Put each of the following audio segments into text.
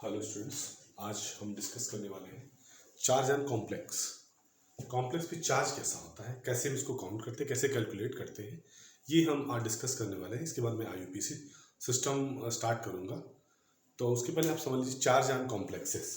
Hello students, आज हम discuss करने वाले हैं चार्ज एंड कॉम्प्लेक्स। कॉम्प्लेक्स पे चार्ज कैसा होता है, कैसे हम इसको काउंट करते हैं, कैसे कैलकुलेट करते हैं, ये हम आज डिस्कस करने वाले हैं। इसके बाद मैं आईयूपीएसी सिस्टम स्टार्ट करूँगा। तो उसके पहले आप समझ लीजिए चार्ज एंड कॉम्प्लेक्सेस।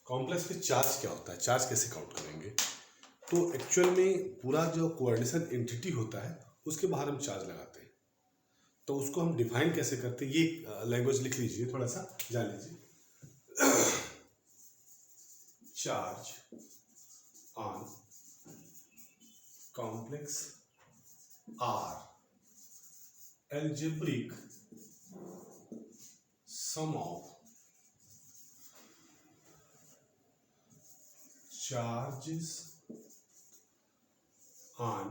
कॉम्प्लेक्स पे चार्ज क्या होता है, चार्ज कैसे काउंट करेंगे। तो एक्चुअल में पूरा जो कोऑर्डिनेशन एंटिटी होता है उसके बाहर हम चार्ज लगाते हैं। तो उसको हम डिफाइन कैसे करते हैं, ये लैंग्वेज लिख लीजिए, थोड़ा सा जान लीजिए। Charge on complex are algebraic sum of charges on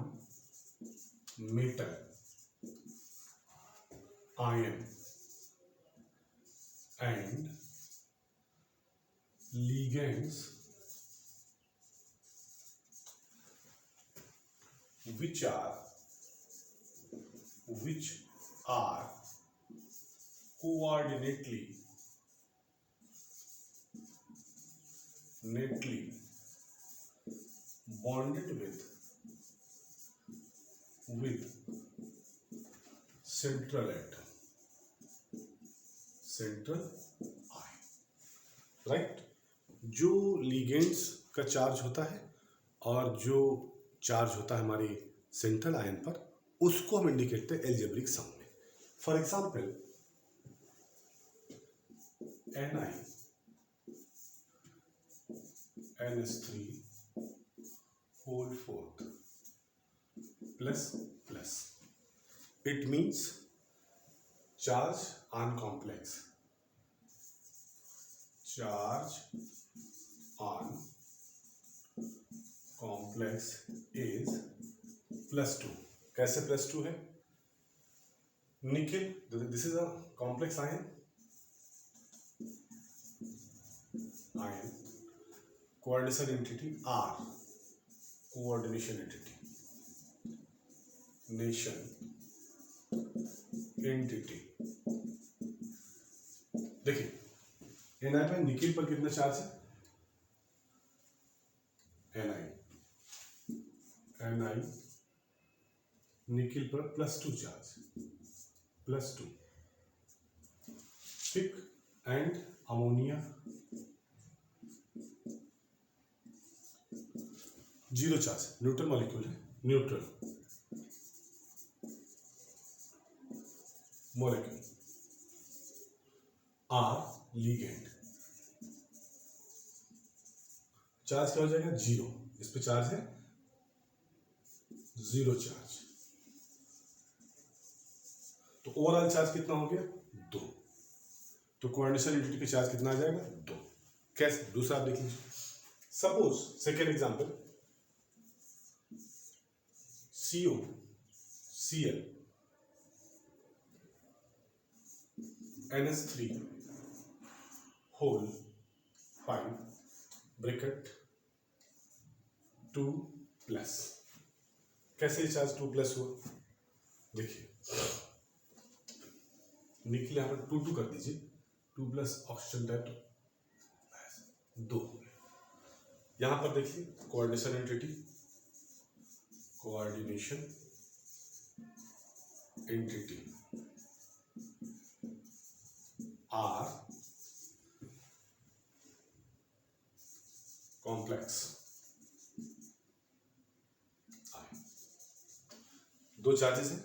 metal, iron and ligands which are coordinately bonded with central ion, right. जो लिगेंड्स का चार्ज होता है और जो चार्ज होता है हमारी सेंट्रल आयन पर, उसको हम इंडिकेट करते हैं एल्जेब्रिक सम में। For example NiNH3 whole fourth plus it means charge on complex is +2। कैसे +2 है? Nickel, this is a complex ion coordination entity R, coordination entity देखिए Ni में निकिल पर कितना चार्ज है? Ni निकिल पर +2 चार्ज, +2, ठीक। And ammonia 0 charge, neutral molecule है, न्यूट्रल मॉलिक्यूल। आर लिगेंड, चार्ज क्या हो जाएगा? 0। इस पे चार्ज है 0 चार्ज। तो ओवरऑल चार्ज कितना हो गया? 2। तो कोऑर्डिनेशन एंटिटी पे चार्ज कितना आ जाएगा? 2। कैसे? दूसरा आप देख लीजिए। Suppose second example CuCl NH3 whole pipe bracket 2+। कैसे चार्ज 2+ हुआ? देखिए निकल यहां पर 2 कर दीजिए, 2+ ऑक्सीजन टाइप 2। यहां पर देखिए coordination entity R complex, 2 charges हैं,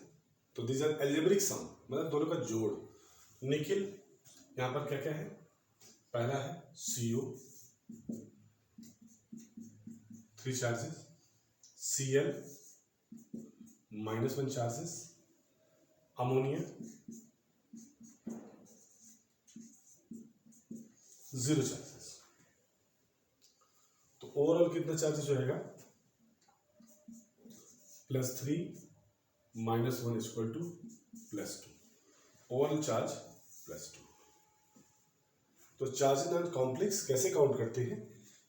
तो दिस आर एल्जेब्रिक सम, मतलब दोनों का जोड़। निकिल यहां पर क्या क्या है? पहला है CO 3 charges, Cl -1 charges, ammonia 0 charges. तो ओवरऑल कितना चार्जेस रहेगा? +3 -1 +2, ओवरऑल चार्ज +2। तो चार्ज एंड कॉम्प्लेक्स कैसे काउंट करते हैं,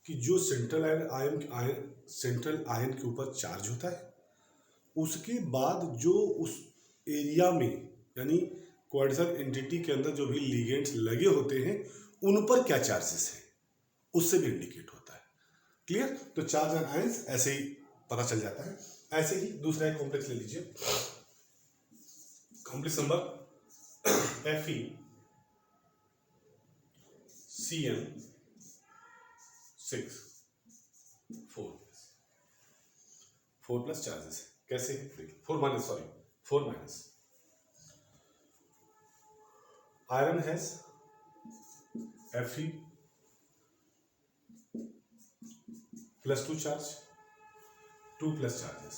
कि जो सेंट्रल आयन के ऊपर चार्ज होता है, उसके बाद जो उस एरिया में यानी क्वाड्रेचर एंटिटी के अंदर जो भी लिगेंड्स लगे होते हैं उन पर क्या चार्जेस है, उससे भी इंडिकेट होता है। क्लियर? तो चार्ज एंड आयंस ऐसे ही पता चल जाता है। ऐसे ही दूसरा एक कॉम्प्लेक्स ले लीजिए, complex number FeCN6 4 plus charges है। कैसे है देखिए, 4 minus iron has Fe plus 2 charge, 2 plus charges,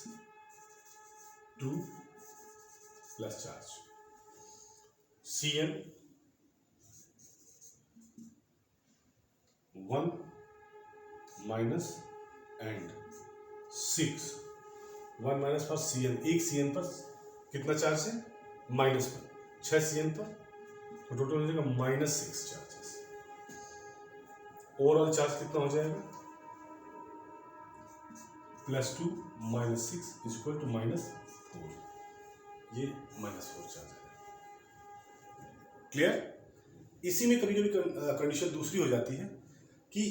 2 plus charge, Cn 1 minus and 6, 1 minus पर Cn, एक Cn पर कितना चार्ज है, माइनस पर, 6 Cn पर, तो टोटल हो जाएगा -6 चार्जेस। ओवरऑल चार्ज कितना हो जाएगा, +2 -6 इक्वल टू -4, ये -4 चार्ज है। क्लियर? इसी में कभी कभी कंडीशन दूसरी हो जाती है कि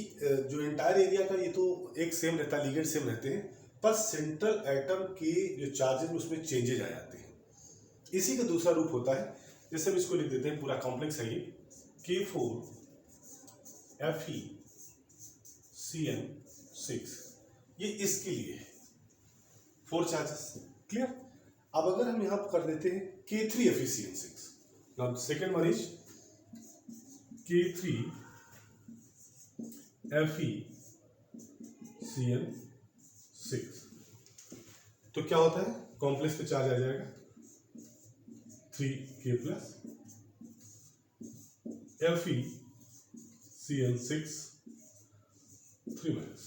जो एंटायर एरिया का ये तो एक सेम रहता है, लिगेंड सेम रहते हैं, पर सेंट्रल एटम के जो चार्जेस उसमें चेंजेज आ जाते हैं। इसी का दूसरा रूप होता है, जैसे हम इसको लिख देते हैं, पूरा कॉम्प्लेक्स है ये, K4 FeCN6, ये इसके लिए है 4 चार्जेस। क्लियर? अब अगर हम यहां कर देते हैं K3 FeCN6, now second one is K3 FeCN6, तो क्या होता है, कॉम्प्लेक्स पे चार्ज आ जाएगा 3K plus FeCN6 3 minus.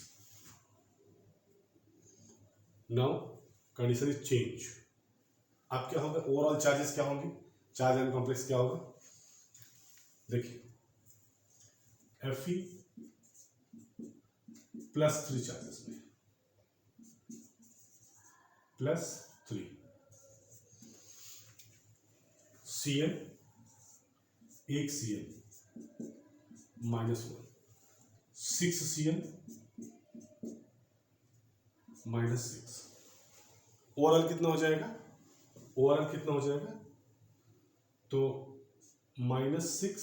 Now condition is change. अब क्या होगा, ओवरऑल चार्जेस क्या होंगे, चार्ज एंड कॉम्प्लेक्स क्या होगा, देखिए Fe प्लस 3 चार्जेस में +3, Cn एक Cn -1, 6 Cn -6, ओवरऑल कितना हो जाएगा, तो -6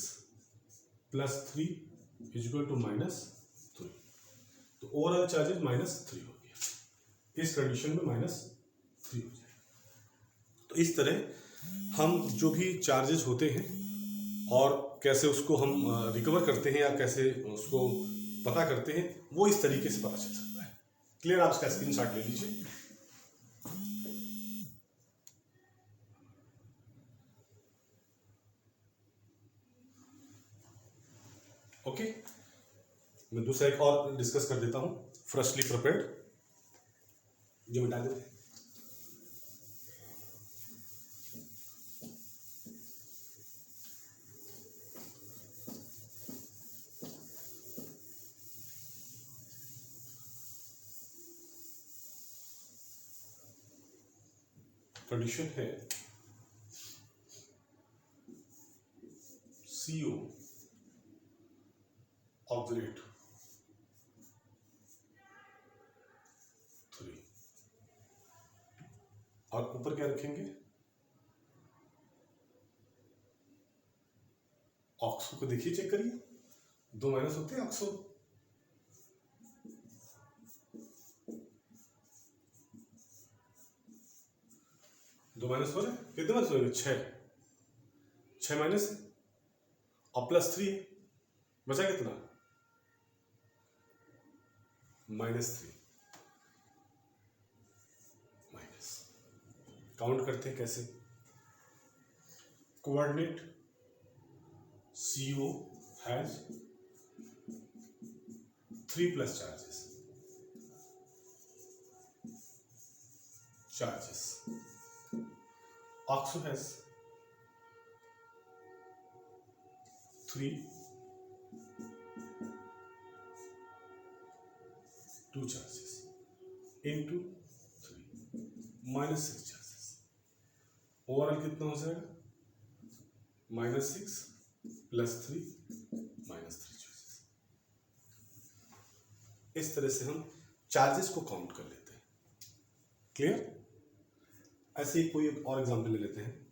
+ 3 इक्वल टू -3, तो ओवरऑल चार्जेस -3 हो गया। इस कंडीशन में -3 हो जाएगा। तो इस तरह हम जो भी चार्जेस होते हैं और कैसे उसको हम रिकवर करते हैं या कैसे उसको पता करते हैं, वो इस तरीके से पता चल सकता है। क्लियर? आप इसका स्क्रीनशॉट ले लीजिए। ओके, मैं दूसरा एक और डिस्कस कर देता हूं, फ्रेशली प्रिपेयर्ड, जो मिटा देते हैं। कंडीशन है CO ऑब्जर्वेट 3, और ऊपर क्या रखेंगे, ऑक्सो को देखिए, चेक करिए, 2 माइनस होते हैं ऑक्सो, दो माइनस हो रहे हैं, कितने माइनस हो रहे हैं, 6 माइनस और +3 बचा कितना, -3 माइनस। काउंट करते हैं कैसे, coordinate CO has 3 plus charges, oxo has 3 2 charges into 3 -6 charges, overall कितना हो जाएगा -6 + 3 -3 चार्जेस। इस तरह से हम चार्जेस को काउंट कर लेते हैं। क्लियर? ऐसे ही कोई और एग्जांपल ले लेते हैं।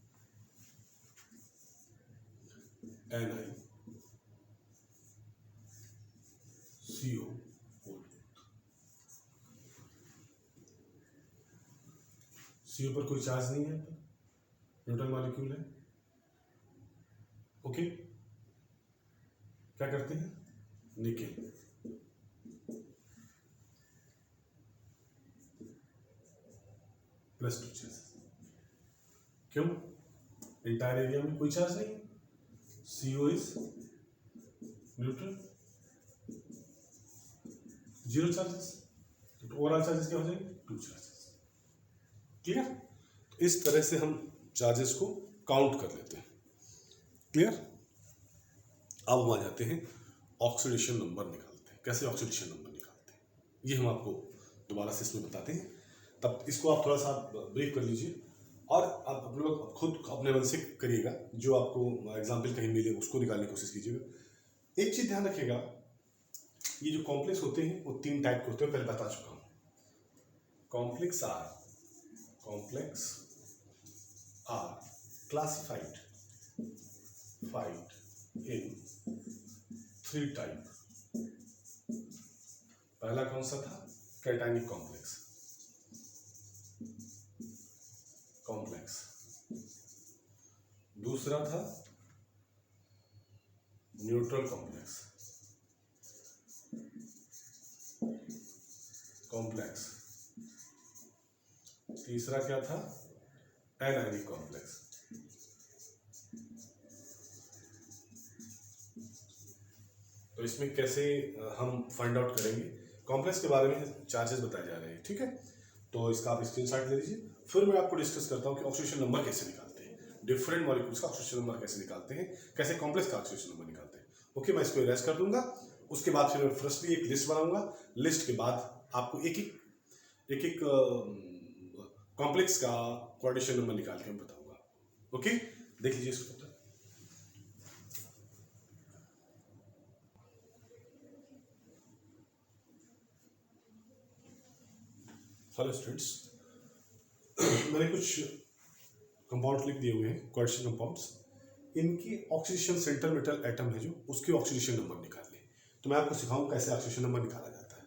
NiCO, CO पर कोई चार्ज नहीं है, न्यूट्रल मॉलिक्यूल है। ओके, क्या करते हैं, निकेल +2 चार्ज। क्यों? इंटायर एरिया में कोई चार्ज नहीं है, CO इज न्यूट्रल, 0 चार्जेस, तो ओवरऑल चार्जेस क्या हो जाएंगे, 2 चार्जेस। क्लियर? तो इस तरह से हम चार्जेस को काउंट कर लेते हैं। क्लियर? अब हम आ जाते हैं ऑक्सीडेशन नंबर निकालते हैं। कैसे ऑक्सीडेशन नंबर निकालते हैं ये हम आपको दोबारा से इसमें बताते हैं, तब इसको आप थोड़ा सा ब्रीफ कर लीजिए और आप लोग खुद अपने मन से करिएगा, जो आपको एग्जाम्पल कहीं मिले उसको निकालने की कोशिश कीजिएगा। एक चीज़ ध्यान रखिएगा, ये जो कॉम्प्लेक्स होते हैं वो 3 टाइप के होते हैं, पहले बता चुका हूँ। Complex are classified in 3 type. पहला कौन सा था, कैटायनिक कॉम्प्लेक्स, दूसरा था न्यूट्रल कॉम्प्लेक्स, तीसरा क्या था, एनायनिक कॉम्प्लेक्स। तो इसमें कैसे हम फाइंड आउट करेंगे, कॉम्प्लेक्स के बारे में चार्जेस बताए जा रहे हैं, ठीक है। तो इसका आप स्क्रीनशॉट ले लीजिए, फिर मैं आपको डिस्कस करता हूँ कि ऑक्सीडेशन नंबर कैसे निकालते हैं, डिफरेंट मॉलिक्यूल्स का ऑक्सीडेशन नंबर कैसे निकालते हैं, कैसे कॉम्प्लेक्स का ऑक्सीडेशन नंबर निकालते हैं। ओके, मैं इसको इरेज कर दूंगा, उसके बाद फिर मैं फर्स्टली एक लिस्ट बनाऊंगा, लिस्ट के बाद आपको एक एक कॉम्प्लेक्स का कोऑर्डिनेशन नंबर निकाल के मैं बताऊंगा। ओके, देख लीजिए इसको। हेलो स्टूडेंट्स, मैंने कुछ कंपाउंड लिख दिए हुए हैं, कोऑर्डिनेशन कंपाउंड्स। इनकी ऑक्सीडेशन सेंटर मेटल एटम है जो, उसके ऑक्सीडेशन नंबर निकालने। तो मैं आपको सिखाऊं कैसे ऑक्सीडेशन नंबर निकाला जाता है।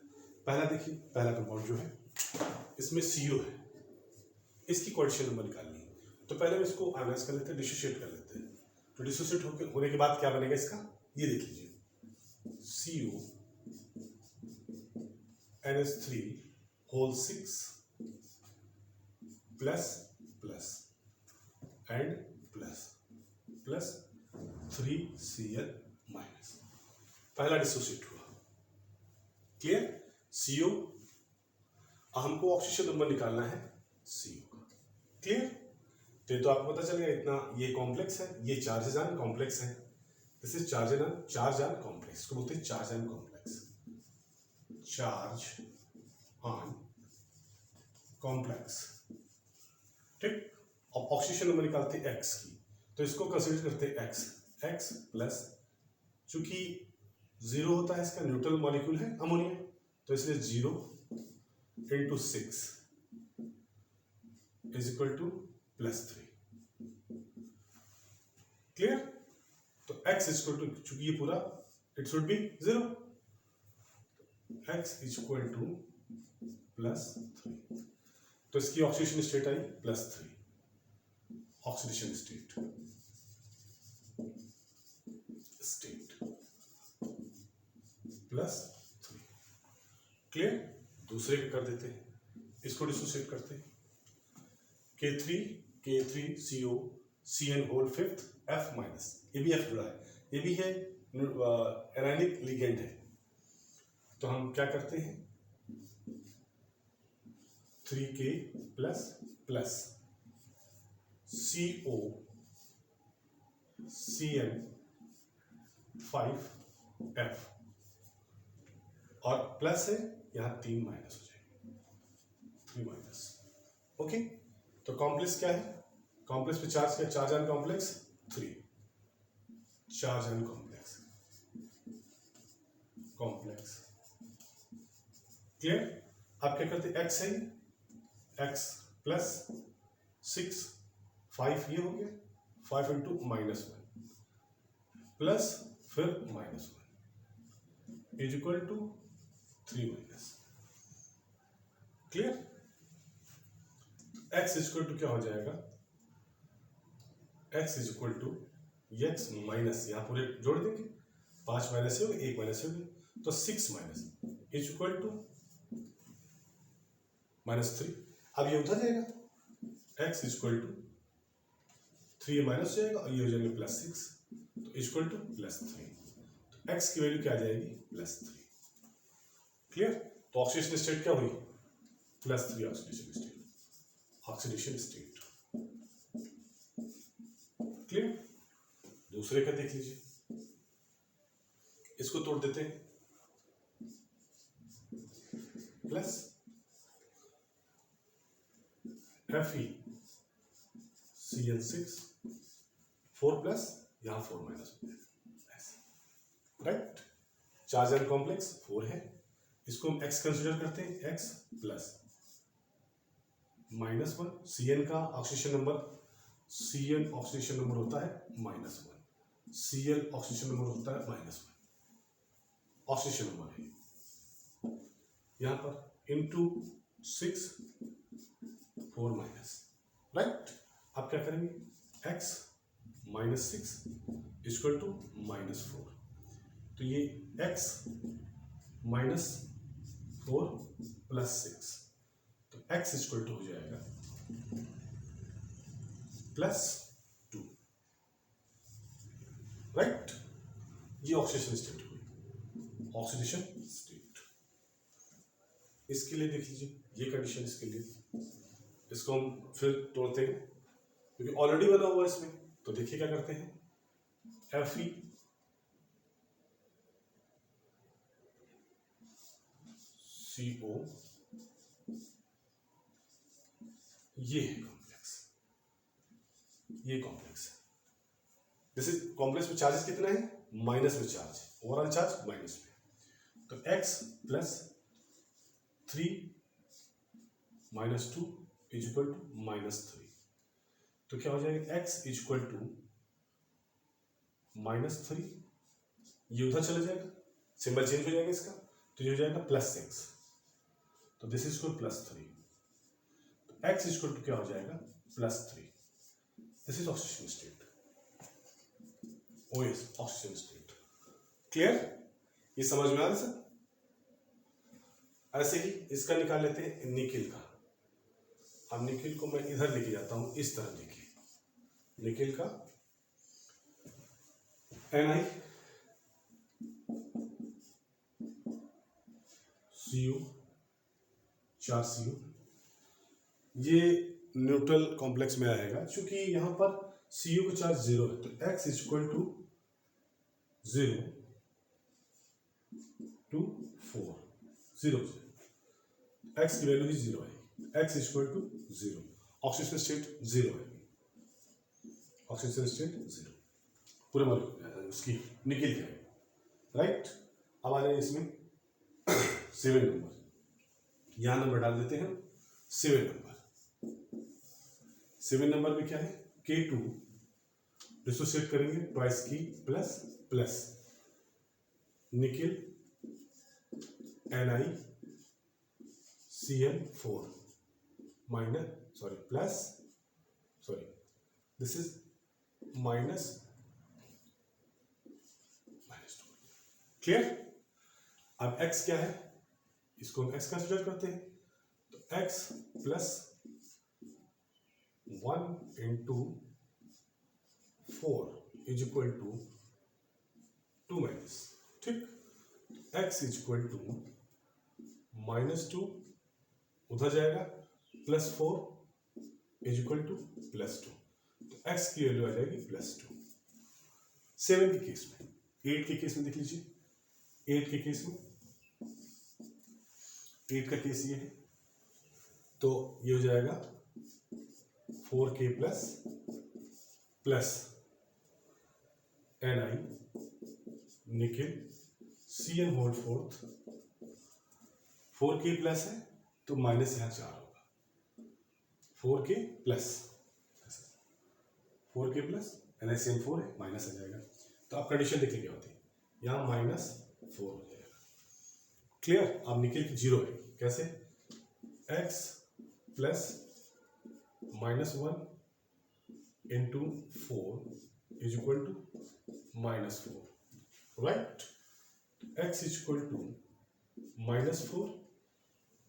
पहला देखिए, पहला कंपाउंड जो है इसमें CO है, इसकी कोऑर्डिनेशन नंबर निकालनी है। तो पहले हम इसको आयनाइज कर लेते हैं, डिसोसिएट कर लेते हैं। तो डिसोसिएट होने के बाद क्या बनेगा इसका, ये देख लीजिए, CO NH3 whole 6 plus plus and plus plus 3Cl minus, पहला डिसोसिएट हुआ। क्लियर? CO, हमको ऑक्सीडेशन नंबर निकालना है CO का। क्लियर? तो आपको पता चल गया इतना, ये कॉम्प्लेक्स है, ये चार्ज आयन कॉम्प्लेक्स है, this is charge ion complex, को बोलते हैं charge ion complex, charge ion complex. ठीक, अब ऑक्सीडेशन नंबर निकालते हैं X की, तो इसको कंसीडर करते हैं X प्लस, चूंकि 0 होता है इसका न्यूट्रल मॉलिक्यूल है अमोनिया, तो इसलिए 0 × 6 = +3। क्लियर? तो X = चूंकि ये पूरा इट शुड बी 0, X = +3। तो इसकी ऑक्सीडेशन स्टेट आई +3, ऑक्सीडेशन स्टेट +3। क्लियर? दूसरे के कर देते हैं, इसको डिसोसिएट करते हैं, K3CO CN होल 5 F-, ये भी F जुड़ा है, ये भी है एनायनिक लिगेंड है। तो हम क्या करते हैं, 3K plus CO CN 5F और प्लस है यहाँ 3 माइनस हो जाएंगे, 3 माइनस। ओके, तो कॉम्प्लेक्स क्या है? कॉम्प्लेक्स पे चार्ज क्या? Charge and complex 3, charge and complex, complex. Clear? आप क्या करते? एक्स है, एक्स प्लस 6, 5 ये हो गया, 5 इंटू -1 प्लस फिर -1 is equal to 3 minus. Clear? X is equal to क्या हो जाएगा? X is equal to x minus, यहाँ पूरे जोड़ देंगे, 5 माइनस हो गए, 1 माइनस हो गया, तो 6 माइनस इज इक्वल टू -3। अब ये उधर जाएगा, x is equal to 3 minus हो जाएगा और ये हो जाएंगे +6, तो इक्वल टू +3। तो एक्स की वैल्यू क्या आ जाएगी? +3। क्लियर? तो ऑक्सीडेशन स्टेट क्या हुई? +3 oxidation state, oxidation state. Clear? दूसरे का देख लीजिए, इसको तोड़ देते हैं, प्लस FeCl6 4 प्लस यहां 4 minus, right? Charge and complex 4 है, इसको हम x कंसिडर करते हैं, x प्लस -1, Cn का oxidation number, Cn oxidation number होता है -1, Cl ऑक्सीडेशन नंबर होता है -1, ऑक्सीडेशन नंबर है यहां पर, इंटू 6 4 माइनस, राइट? आप क्या करेंगे? x -6 इक्वल टू -4, तो ये x -4 प्लस 6, तो x इक्वल टू हो जाएगा +2, राइट? ये ऑक्सीडेशन स्टेट हुई, ऑक्सीडेशन स्टेट। इसके लिए देख लीजिए, ये कंडीशन इसके लिए, इसको हम फिर तोड़ते हैं क्योंकि ऑलरेडी बना हुआ है इसमें, तो देखिए क्या करते हैं, Fe CO, ये है कॉम्प्लेक्स, ये कॉम्प्लेक्स है। जैसे कॉम्प्लेक्स में चार्जेस कितना है? माइनस में चार्ज, ओवरऑल चार्ज माइनस में, तो x plus 3 -2 is equal to -3, तो क्या हो जाएगा? x इज इक्वल टू -3, ये उधर चला जाएगा, सिंबल चेंज हो जाएगा इसका, तो ये हो जाएगा +6, तो दिस इज इक्वल +3, तो x इज इक्वल टू क्या हो जाएगा? +3। This is oxidation state, OS oxygen state. Clear? ये समझ में आ रहा है सर? ऐसे ही इसका निकाल लेते हैं, निकिल का। अब निकिल को मैं इधर लेके जाता हूं, इस तरह देखिए, निकिल का Ni CO 4 CO, ये न्यूट्रल कॉम्प्लेक्स में आएगा, क्योंकि यहां पर CO का चार्ज 0 है, तो x is equal to 0 to 4, 0 x की वैल्यू ही 0 आएगी, x is equal to 0, oxidation state 0 आएगी, ऑक्सीडेशन स्टेट 0 पूरे उसकी निकल जाएगी, राइट? अब आ जाए इसमें 7 नंबर, यहां नंबर डाल देते हैं 7 नंबर। 7 नंबर में क्या है? K2 डिसोसिएट करेंगे, ट्वाइस की plus plus nickel NiCl4 minus plus this is minus 2। Clear? अब x क्या है? इसको हम x कंसिडर करते हैं, तो x plus 1 into 4 is equal to 2 minus, ठीक? x इज इक्वल टू -2 उधर जाएगा, +4 इज इक्वल टू +2, तो x की वैल्यू आ जाएगी +2। 7 के केस में, 8 के केस में देख लीजिए, 8 के केस में 8 का केस ये है, तो ये हो जाएगा 4K plus Ni nickel Cn whole fourth, 4K plus है तो माइनस यहाँ 4 होगा, 4K प्लस NiCN4 है, माइनस आ जाएगा। तो आप कंडीशन देखिए क्या होती है, यहाँ -4 हो जाएगा। क्लियर? अब निकल की 0 है, कैसे? x plus -1 into 4 is equal to -4, right? x is equal to -4,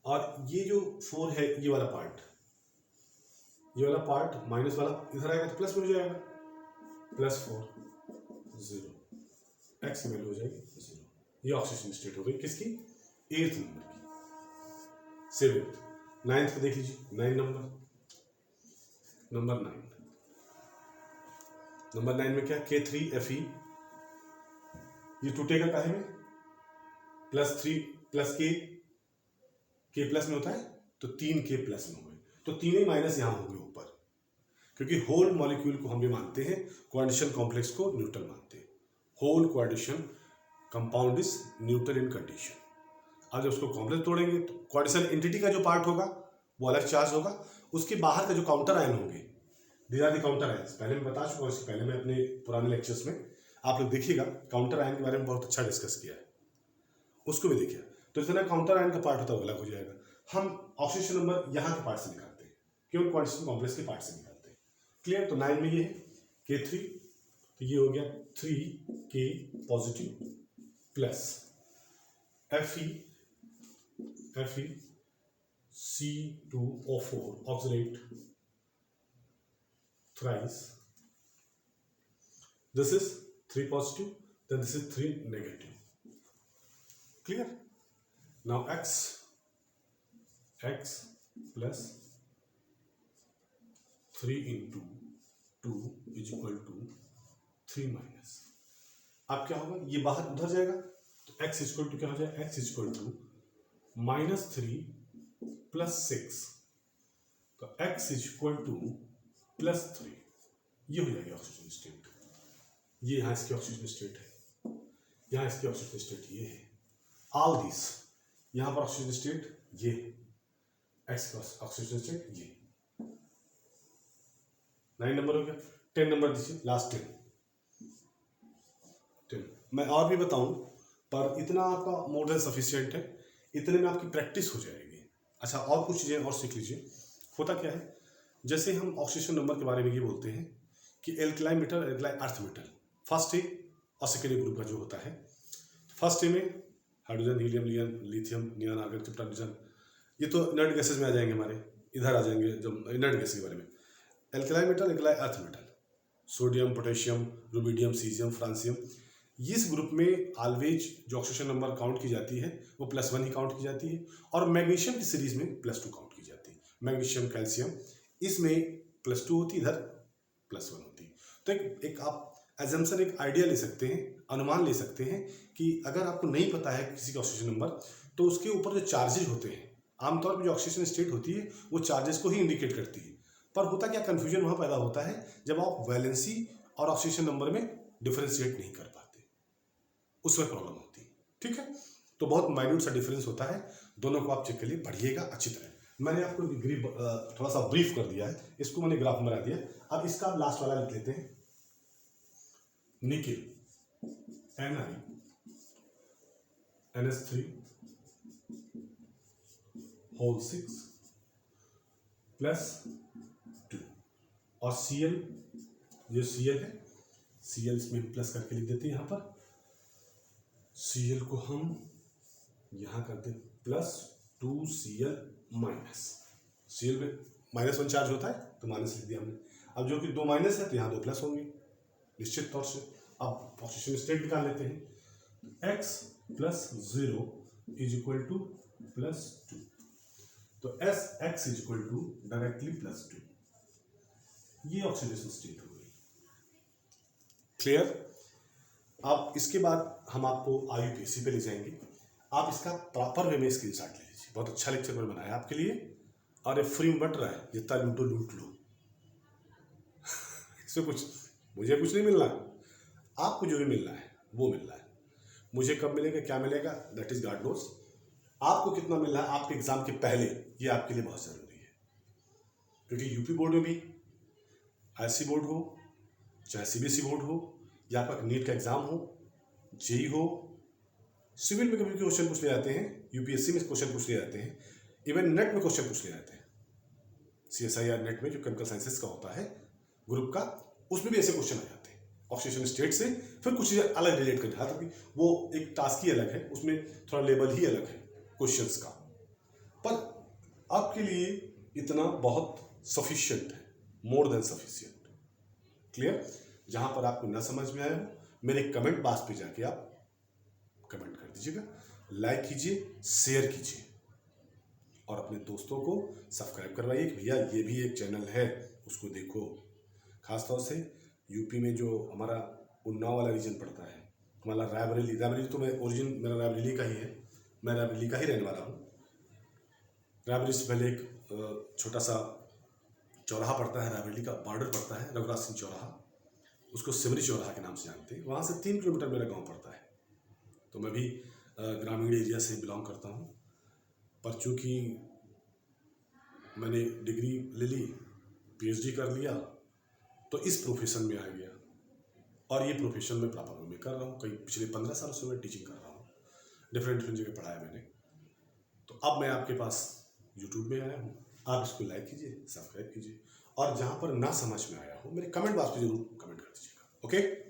और ये जो 4 है ये वाला पार्ट माइनस वाला इधर आएगा तो प्लस में हो जाएगा, +4 0, x की वैल्यू हो जाएगी 0। ये ऑक्सीजन स्टेट हो गई किसकी? 8th नंबर की। 7th 9th को देख लीजिए, 9 नंबर 9 में क्या? K3Fe, ये टूटेगा काहे में? +3 प्लस K प्लस में होता है तो 3K प्लस में हो गए, तो तीनों माइनस यहाँ होंगे ऊपर, क्योंकि होल मॉलिक्यूल को हम भी मानते हैं, कोऑर्डिनेशन कॉम्प्लेक्स को न्यूट्रल मानते हैं। Whole coordination compound is neutral in condition. अब जब उसको कॉम्प्लेक्स तोड़ेंगे तो कोऑर्डिनेशन एंटिटी का जो पार्ट होगा वो अलग चार्ज होगा, उसके बाहर का जो काउंटर आयन होंगे, these are the counter ions. पहले मैं बता चुका हूँ, इससे पहले मैं अपने पुराने लेक्चर्स में, आप लोग देखिएगा, काउंटर आयन के बारे में बहुत अच्छा डिस्कस किया है, उसको भी देखिए। तो जितना काउंटर आयन का पार्ट होता है वो अलग हो जाएगा। हम ऑक्सीजन नंबर यहाँ के पार्ट से निकालते हैं, क्यों? कोऑर्डिनेशन कॉम्प्लेक्स के पार्ट से निकालते हैं। क्लियर? तो 9 में ये है K3, तो ये हो गया 3K positive plus Fe C2O4 oxidate thrice. This is 3 positive, then this is 3 negative. Clear? Now x plus 3 into 2 is equal to 3 minus. अब क्या होगा? ये बाहर उधर जाएगा तो x is equal to क्या हो जाएगा? x is equal to -3 plus 6, तो x is equal to +3, ये हो जाएगी ऑक्सीजन स्टेट। ये यहाँ इसकी ऑक्सीजन स्टेट है, यहाँ इसकी ऑक्सीजन स्टेट ये है, ऑल दिस, यहाँ पर ऑक्सीजन स्टेट ये है, एक्स का ऑक्सीजन स्टेट ये। 9 नंबर हो गया। 10 नंबर दीजिए, लास्ट 10। मैं और भी बताऊं, पर इतना आपका मोर देन सफिशिएंट है, इतने में आपकी प्रैक्टिस हो जाएगी। अच्छा, और कुछ चीज़ें और सीख लीजिए। होता क्या है, जैसे हम ऑक्सीजन नंबर के बारे में ये बोलते हैं कि alkaline metal, alkaline earth metal, first A और सेकेंड ए ग्रुप का जो होता है। फर्स्ट ए में hydrogen, helium, lithium, neon, argon, krypton, neon, ये तो इनर्ट गैसेज में आ जाएंगे, हमारे इधर आ जाएंगे जब इनर्ट गैस के बारे में। Alkaline metal, alkaline earth metal, sodium, potassium, rubidium, caesium, francium, इस ग्रुप में ऑलवेज जो ऑक्सीजन नंबर काउंट की जाती है वो +1 ही काउंट की जाती है, और मैग्नीशियम की सीरीज में +2 काउंट की जाती है। मैग्नीशियम, कैल्शियम, इसमें +2 होती, इधर +1 होती। तो एक आप एजम्पशन, एक आइडिया ले सकते हैं, अनुमान ले सकते हैं कि अगर आपको नहीं पता है किसी का ऑक्सीजन नंबर, तो उसके ऊपर जो चार्जेज होते हैं, आमतौर पर जो ऑक्सीजन स्टेट होती है वो चार्जेस को ही इंडिकेट करती है। पर होता क्या, कन्फ्यूजन वहाँ पैदा होता है जब आप वैलेंसी और ऑक्सीजन नंबर में डिफरेंशिएट नहीं कर पाते, उसमें प्रॉब्लम होती है। ठीक है, तो बहुत माइन्यूट सा डिफरेंस होता है, दोनों को आप चेक करिए, पढ़िएगा अच्छी तरह। मैंने आपको थोड़ा सा ब्रीफ कर दिया है, इसको मैंने ग्राफ में बना दिया। अब इसका आप लास्ट वाला लिख लेते हैं, निकिल NiNS3 होल 6 +2, और Cl, ये Cl है, Cl इसमें प्लस करके लिख देते हैं। यहाँ पर Cl को हम यहाँ करते हैं +2Cl माइनस, Cl में -1 चार्ज होता है तो माइनस लिख दिया हमने। अब जो कि 2 माइनस है तो यहाँ 2 प्लस होंगे निश्चित तौर से। अब ऑक्सीजन स्टेट निकाल लेते हैं, x + 0 इज इक्वल टू +2, तो x is equal to directly +2, ये ऑक्सीडेशन स्टेट हो गई। क्लियर? अब इसके बाद हम आपको IUPAC पे ले जाएंगे, आप इसका प्रॉपर वे में स्क्रीनशॉट ले लीजिए, बहुत अच्छा लेक्चर मैंने बनाया आपके लिए, और ये फ्री में बट रहा है, जितना लूटो लूट लो। इसमें कुछ मुझे कुछ नहीं मिलना, आपको जो भी मिलना है वो मिल रहा है। मुझे कब मिलेगा, क्या मिलेगा, दैट इज गॉड नोस। आपको कितना मिल रहा है आपके एग्जाम के पहले, ये आपके लिए बहुत जरूरी है। क्योंकि यूपी बोर्ड में भी, आईसी बोर्ड हो, चाहे सीबीएसई बोर्ड हो, या आपका नीट का एग्जाम हो, जेई हो, सिविल में कभी क्वेश्चन पूछ ले जाते हैं, यूपीएससी में क्वेश्चन पूछ ले जाते हैं, इवन नेट में क्वेश्चन पूछ ले जाते हैं। CSIR नेट में जो केमिकल साइंसेस का होता है ग्रुप का, उसमें भी ऐसे क्वेश्चन आ जाते हैं ऑक्सीजन स्टेट से। फिर कुछ चीज़ें अलग रिलेट कर जाती है, वो एक टास्क ही अलग है, उसमें थोड़ा लेवल ही अलग है क्वेश्चंस का। पर आपके लिए इतना बहुत सफिशिएंट है, मोर देन सफिशिएंट। क्लियर? जहां पर आपको ना समझ में आया हो, मेरे कमेंट बॉक्स पे जाके आप कमेंट कर दीजिएगा, लाइक कीजिए, शेयर कीजिए, और अपने दोस्तों को सब्सक्राइब करवाइए कि भैया ये भी एक चैनल है, उसको देखो। खासतौर से यूपी में जो हमारा उन्नाव वाला रीजन पड़ता है, हमारा रायबरेली तो मैं ओरिजिन मेरा रायबरेली का ही है, मैं रायबरेली का ही रहने वाला हूँ। रायबरेली से पहले एक छोटा सा चौराहा पड़ता है, रायबरेली का बॉर्डर पड़ता है, रघुराज सिंह चौराहा, उसको सिमरी चौराहा के नाम से जानते हैं। वहाँ से 3 किलोमीटर मेरा गाँव पड़ता है। तो मैं भी ग्रामीण एरिया से बिलोंग करता हूँ, पर चूँकि मैंने डिग्री ले ली, PhD कर लिया, तो इस प्रोफेशन में आ गया, और ये प्रोफेशन में प्रॉपर में कर रहा हूँ। कई पिछले 15 सालों से मैं टीचिंग कर रहा हूँ, डिफरेंट जगह पढ़ाया मैंने। तो अब मैं आपके पास यूट्यूब में आया हूँ, आप इसको लाइक कीजिए, सब्सक्राइब कीजिए, और जहाँ पर ना समझ में आया हो मेरे कमेंट बॉक्स पे जरूर कमेंट कर दीजिएगा। ओके।